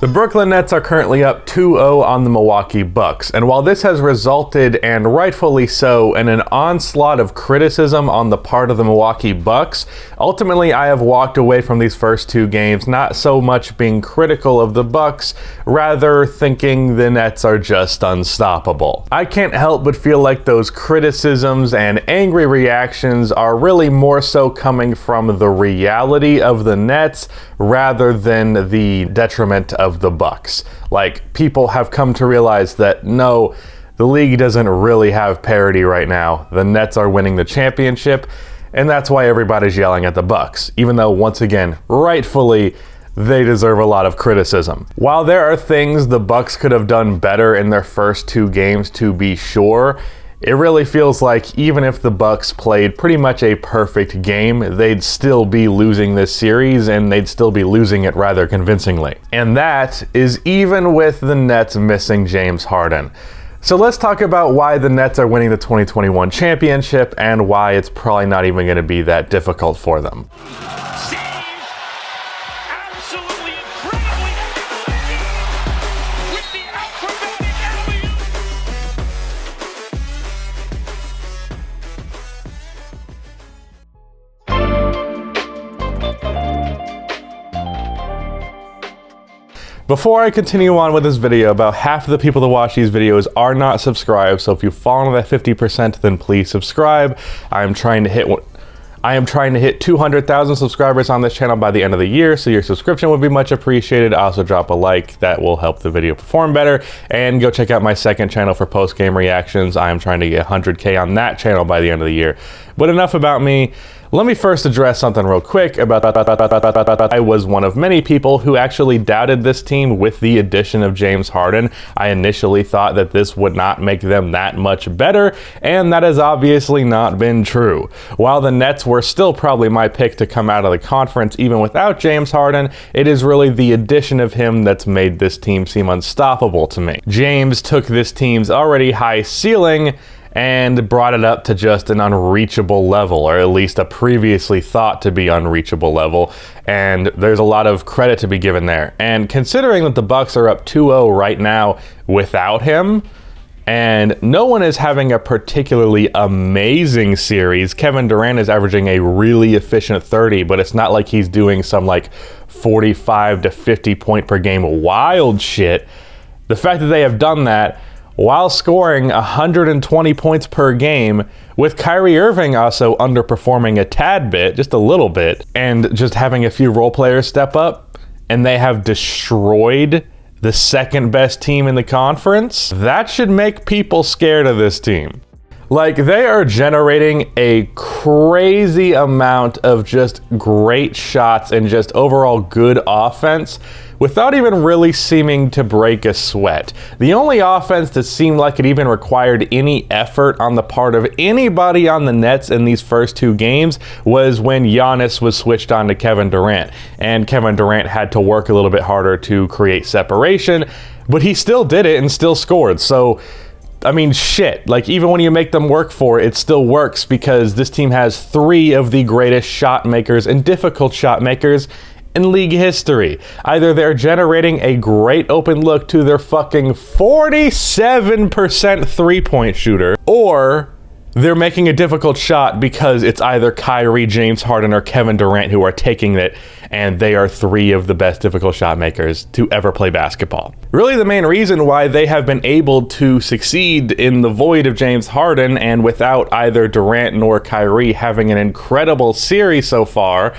The Brooklyn Nets are currently up 2-0 on the Milwaukee Bucks, and while this has resulted, and rightfully so, in an onslaught of criticism on the part of the Milwaukee Bucks, ultimately I have walked away from these first two games not so much being critical of the Bucks, rather thinking the Nets are just unstoppable. I can't help but feel like those criticisms and angry reactions are really more so coming from the reality of the Nets rather than the detriment of the Bucks. Like, people have come to realize that no, the league doesn't really have parity right now. The Nets are winning the championship, and that's why everybody's yelling at the Bucks, even though, once again, rightfully, they deserve a lot of criticism. While there are things the Bucks could have done better in their first two games, to be sure, it really feels like even if the Bucks played pretty much a perfect game, they'd still be losing this series, and they'd still be losing it rather convincingly. And that is even with the Nets missing James Harden. So let's talk about why the Nets are winning the 2021 championship and why it's probably not even going to be that difficult for them. Before I continue on with this video, about half of the people that watch these videos are not subscribed, so if you fall into that 50%, then please subscribe. I am trying to hit 200,000 subscribers on this channel by the end of the year, so your subscription would be much appreciated. Also drop a like, that will help the video perform better, and go check out my second channel for post-game reactions. I am trying to get 100K on that channel by the end of the year. But enough about me. Let me first address something real quick about I was one of many people who actually doubted this team with the addition of James Harden. I initially thought that this would not make them that much better, and that has obviously not been true. While the Nets were still probably my pick to come out of the conference even without James Harden, it is really the addition of him that's made this team seem unstoppable to me. James took this team's already high ceiling and brought it up to just an unreachable level, or at least a previously thought to be unreachable level, and there's a lot of credit to be given there. And considering that the Bucks are up 2-0 right now without him, and no one is having a particularly amazing series. Kevin Durant is averaging a really efficient 30, but it's not like he's doing some like 45 to 50 point per game wild shit. The fact that they have done that while scoring 120 points per game, with Kyrie Irving also underperforming a tad bit, just a little bit, and just having a few role players step up, and they have destroyed the second best team in the conference, that should make people scared of this team. Like, they are generating a crazy amount of just great shots and just overall good offense without even really seeming to break a sweat. The only offense that seemed like it even required any effort on the part of anybody on the Nets in these first two games was when Giannis was switched on to Kevin Durant, and Kevin Durant had to work a little bit harder to create separation, but he still did it and still scored. So I mean, shit, like, even when you make them work for it, it still works because this team has three of the greatest shot makers and difficult shot makers in league history. Either they're generating a great open look to their fucking 47% three-point shooter, or they're making a difficult shot because it's either Kyrie, James Harden, or Kevin Durant who are taking it, and they are three of the best difficult shot makers to ever play basketball. Really, the main reason why they have been able to succeed in the void of James Harden and without either Durant nor Kyrie having an incredible series so far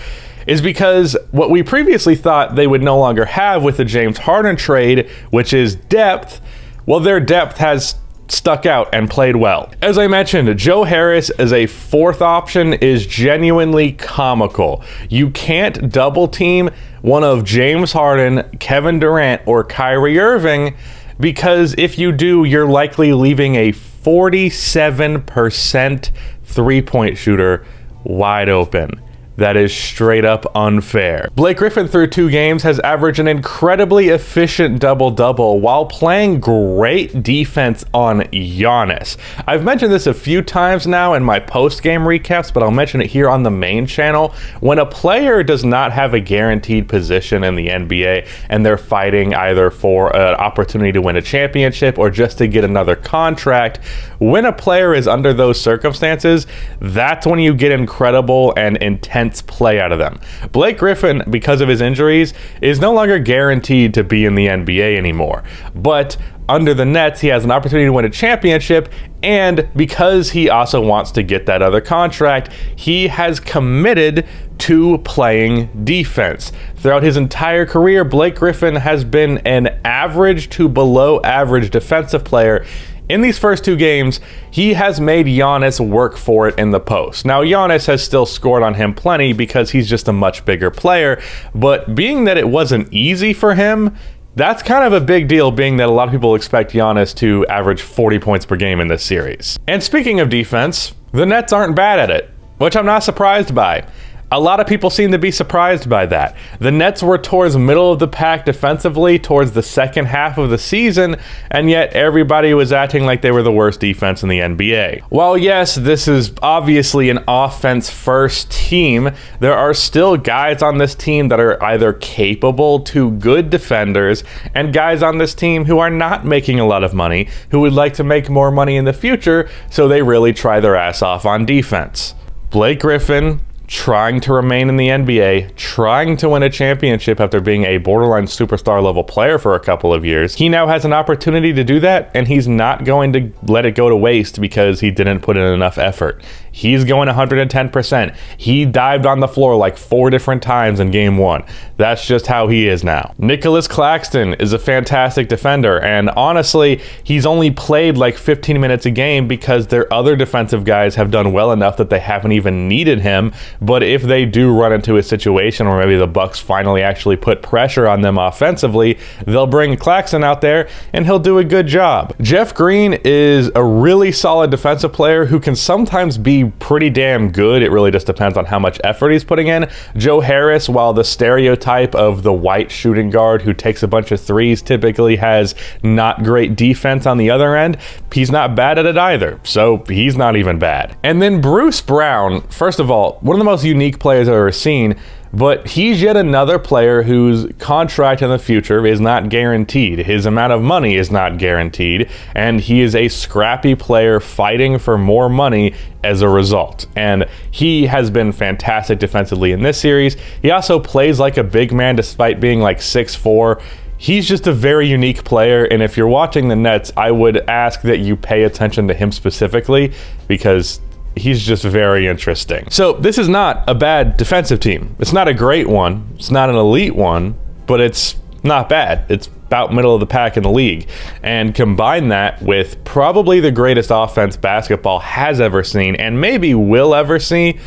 is because what we previously thought they would no longer have with the James Harden trade, which is depth, well, their depth has stuck out and played well. As I mentioned, Joe Harris as a fourth option is genuinely comical. You can't double team one of James Harden, Kevin Durant, or Kyrie Irving, because if you do, you're likely leaving a 47% three-point shooter wide open. That is straight up unfair. Blake Griffin through 2 games has averaged an incredibly efficient double-double while playing great defense on Giannis. I've mentioned this a few times now in my post-game recaps, but I'll mention it here on the main channel. When a player does not have a guaranteed position in the NBA and they're fighting either for an opportunity to win a championship or just to get another contract, when a player is under those circumstances, that's when you get incredible and intense play out of them. Blake Griffin, because of his injuries, is no longer guaranteed to be in the NBA anymore. But under the Nets, he has an opportunity to win a championship, and because he also wants to get that other contract, he has committed to playing defense. Throughout his entire career, Blake Griffin has been an average to below average defensive player. In these first 2 games, he has made Giannis work for it in the post. Now, Giannis has still scored on him plenty because he's just a much bigger player, but being that it wasn't easy for him, that's kind of a big deal, being that a lot of people expect Giannis to average 40 points per game in this series. And speaking of defense, the Nets aren't bad at it, which I'm not surprised by. A lot of people seem to be surprised by that. The Nets were towards middle of the pack defensively towards the second half of the season, and yet everybody was acting like they were the worst defense in the NBA. While yes, this is obviously an offense-first team, there are still guys on this team that are either capable to good defenders and guys on this team who are not making a lot of money, who would like to make more money in the future, so they really try their ass off on defense. Blake Griffin, trying to remain in the NBA, trying to win a championship after being a borderline superstar level player for a couple of years. He now has an opportunity to do that, and he's not going to let it go to waste because he didn't put in enough effort. He's going 110%. He dived on the floor like 4 different times in game 1. That's just how he is now. Nicholas Claxton is a fantastic defender, and honestly, he's only played like 15 minutes a game because their other defensive guys have done well enough that they haven't even needed him. But if they do run into a situation where maybe the Bucks finally actually put pressure on them offensively, they'll bring Claxton out there and he'll do a good job. Jeff Green is a really solid defensive player who can sometimes be pretty damn good. It really just depends on how much effort he's putting in. Joe Harris, while the stereotype of the white shooting guard who takes a bunch of threes typically has not great defense on the other end, he's not bad at it either. So he's not even bad. And then Bruce Brown, first of all, one of the most unique players I've ever seen, but he's yet another player whose contract in the future is not guaranteed. His amount of money is not guaranteed, and he is a scrappy player fighting for more money as a result. And he has been fantastic defensively in this series. He also plays like a big man despite being like 6'4". He's just a very unique player, and if you're watching the Nets, I would ask that you pay attention to him specifically because he's just very interesting. So this is not a bad defensive team. It's not a great one. It's not an elite one, but it's not bad. It's about middle of the pack in the league. And combine that with probably the greatest offense basketball has ever seen and maybe will ever see.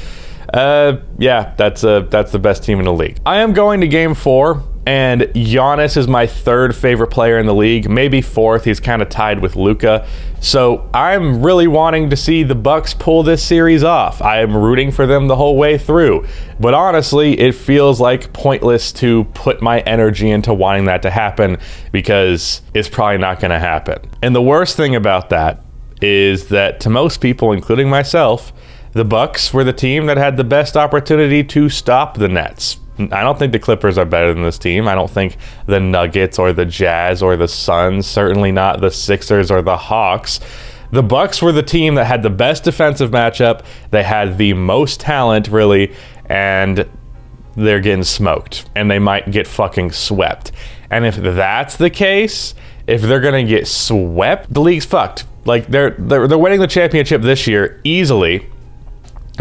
Yeah, that's the best team in the league. I am going to game 4. And Giannis is my 3rd favorite player in the league, maybe 4th. He's kind of tied with Luka. So I'm really wanting to see the Bucks pull this series off. I am rooting for them the whole way through. But honestly, it feels like pointless to put my energy into wanting that to happen because it's probably not going to happen. And the worst thing about that is that to most people, including myself, the Bucks were the team that had the best opportunity to stop the Nets. I don't think the Clippers are better than this team. I don't think the Nuggets or the Jazz or the Suns, certainly not the Sixers or the Hawks. The Bucks were the team that had the best defensive matchup. They had the most talent, really, and they're getting smoked. And they might get fucking swept. And if that's the case, if they're going to get swept, the league's fucked. Like, they're winning the championship this year easily.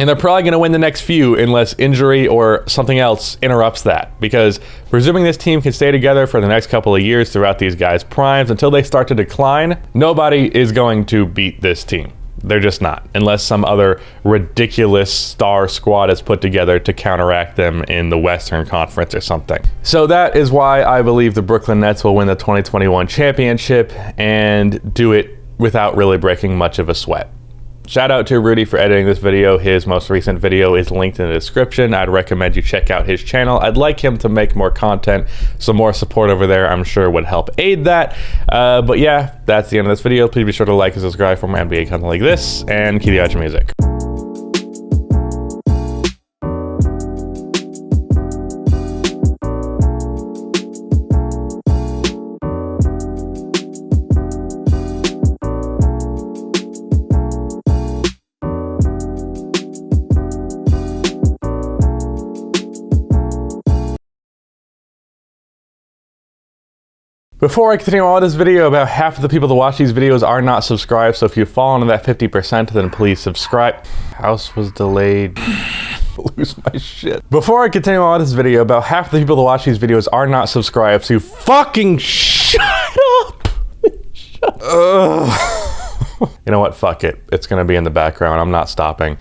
And they're probably going to win the next few unless injury or something else interrupts that. Because presuming this team can stay together for the next couple of years throughout these guys' primes until they start to decline, nobody is going to beat this team. They're just not. Unless some other ridiculous star squad is put together to counteract them in the Western Conference or something. So that is why I believe the Brooklyn Nets will win the 2021 championship and do it without really breaking much of a sweat. Shout out to Rudy for editing this video. His most recent video is linked in the description. I'd recommend you check out his channel. I'd like him to make more content. Some more support over there, I'm sure, would help aid that. But yeah, that's the end of this video. Please be sure to like and subscribe for more NBA content like this, and keep the outro music. Before I continue on with this video, about half of the people that watch these videos are not subscribed, so if you fall into that 50%, then please subscribe. House was delayed. Lose my shit. Before I continue on with this video, about half of the people that watch these videos are not subscribed, so you fucking shut up! Shut up. You know what? Fuck it. It's gonna be in the background. I'm not stopping.